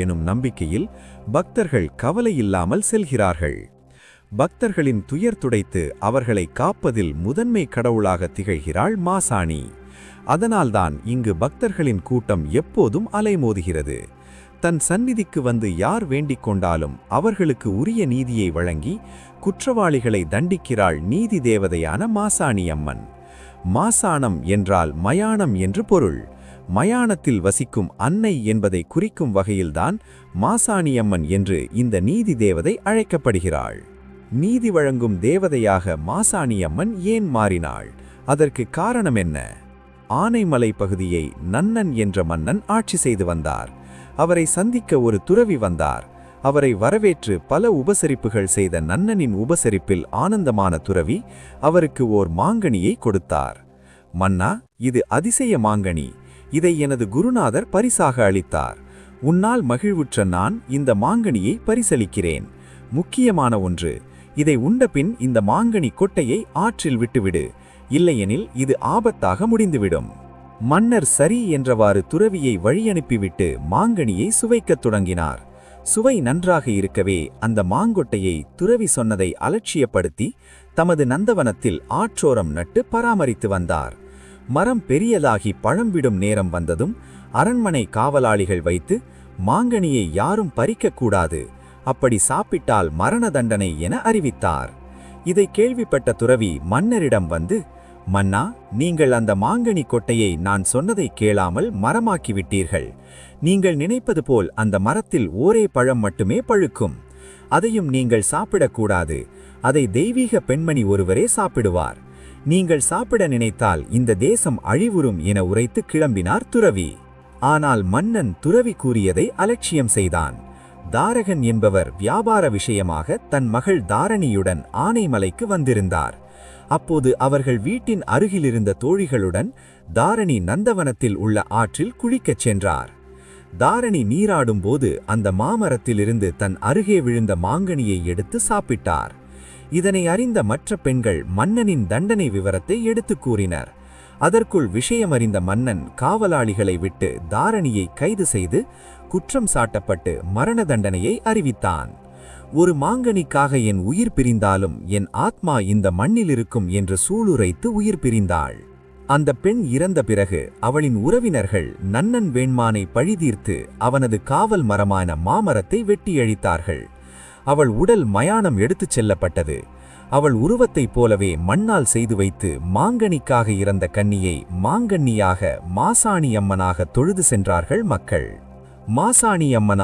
எனும் நம்பிக்கையில் பக்தர்கள் கவலையில்லாமல் செல்கிறார்கள். பக்தர்களின் துயர் துடைத்து அவர்களை காப்பதில் முதன்மை கடவுளாக திகழ்கிறாள் மாசாணி. அதனால்தான் இங்கு பக்தர்களின் கூட்டம் எப்போதும் அலைமோதுகிறது. தன் சந்நிதிக்கு வந்து யார் வேண்டிக் கொண்டாலும் அவர்களுக்கு உரிய நீதியை வழங்கி குற்றவாளிகளை தண்டிக்கிறாள் நீதி தேவதையான மாசாணி அம்மன். மாசாணம் என்றால் மயானம் என்று பொருள். மயானத்தில் வசிக்கும் அன்னை என்பதை குறிக்கும் வகையில்தான் மாசாணியம்மன் என்று இந்த நீதி தேவதை அழைக்கப்படுகிறாள். நீதி வழங்கும் தேவதையாக மாசாணியம்மன் ஏன் மாறினாள்? அதற்கு காரணம் என்ன? ஆனைமலை பகுதியை நன்னன் என்ற மன்னன் ஆட்சி செய்து வந்தார். அவரை சந்திக்க ஒரு துறவி வந்தார். அவரை வரவேற்று பல உபசரிப்புகள் செய்த நன்னனின் உபசரிப்பில் ஆனந்தமான துறவி அவருக்கு ஓர் மாங்கனியை கொடுத்தார். மன்னா, இது அதிசய மாங்கனி. இதை எனது குருநாதர் பரிசாக அளித்தார். உன்னால் மகிழ்வுற்ற நான் இந்த மாங்கனியை பரிசளிக்கிறேன். முக்கியமான ஒன்று, இதை உண்டபின் இந்த மாங்கனி கொட்டையை ஆற்றில் விட்டுவிடு, இல்லையெனில் இது ஆபத்தாக முடிந்துவிடும். மன்னர் சரி என்றவாறு துறவியை வழியனுப்பிவிட்டு மாங்கனியை சுவைக்கத் தொடங்கினார். சுவை நன்றாக இருக்கவே அந்த மாங்கொட்டையை துறவி சொன்னதை அலட்சியப்படுத்தி தமது நந்தவனத்தில் ஆற்றோரம் நட்டு பராமரித்து வந்தார். மரம் பெரியதாகி பழம்பிடும் நேரம் வந்ததும் அரண்மனை காவலாளிகள் வைத்து மாங்கனியை யாரும் பறிக்கக்கூடாது, அப்படி சாப்பிட்டால் மரண தண்டனை என அறிவித்தார். இதை கேள்விப்பட்ட துறவி மன்னரிடம் வந்து, மன்னா, நீங்கள் அந்த மாங்கனி கொட்டையை நான் சொன்னதை கேளாமல் மரமாக்கிவிட்டீர்கள். நீங்கள் நினைப்பது போல் அந்த மரத்தில் ஓரே பழம் மட்டுமே பழுக்கும். அதையும் நீங்கள் சாப்பிடக்கூடாது. அதை தெய்வீக பெண்மணி ஒருவரே சாப்பிடுவார். நீங்கள் சாப்பிட நினைத்தால் இந்த தேசம் அழிவுறும் என உரைத்து கிளம்பினார் துறவி. ஆனால் மன்னன் துறவி கூறியதை அலட்சியம் செய்தான். தாரகன் என்பவர் வியாபார விஷயமாக தன் மகள் தாரணியுடன் ஆனைமலைக்கு வந்திருந்தார். அப்போது அவர்கள் வீட்டின் அருகிலிருந்த தோழிகளுடன் தாரணி நந்தவனத்தில் உள்ள ஆற்றில் குளிக்கச் சென்றார். தாரணி நீராடும் போது அந்த மாமரத்திலிருந்து தன் அருகே விழுந்த மாங்கனியை எடுத்து சாப்பிட்டார். இதனை அறிந்த மற்ற பெண்கள் மன்னனின் தண்டனை விவரத்தை எடுத்து கூறினர். அதற்குள் விஷயமறிந்த மன்னன் காவலாளிகளை விட்டு தாரணியை கைது செய்து குற்றம் சாட்டப்பட்டு மரண தண்டனையை அறிவித்தான். ஒரு மாங்கனிக்காக என் உயிர் பிரிந்தாலும் என் ஆத்மா இந்த மண்ணில் இருக்கும் என்று சூளுரைத்து உயிர் பிரிந்தாள். அந்த பெண் இறந்த பிறகு அவளின் உறவினர்கள் நன்னன் வேண்மானை பழிதீர்த்து அவனது காவல் மரமான மாமரத்தை வெட்டியழித்தார்கள். அவள் உடல் மயானம் எடுத்துச் செல்லப்பட்டது. அவள் உருவத்தைப் போலவே மண்ணால் செய்து வைத்து மாங்கனிக்காக இறந்த கன்னியை மாங்கன்னியாக மாசாணி அம்மனாக தொழுது சென்றார்கள் மக்கள். மாசாணி அம்மனா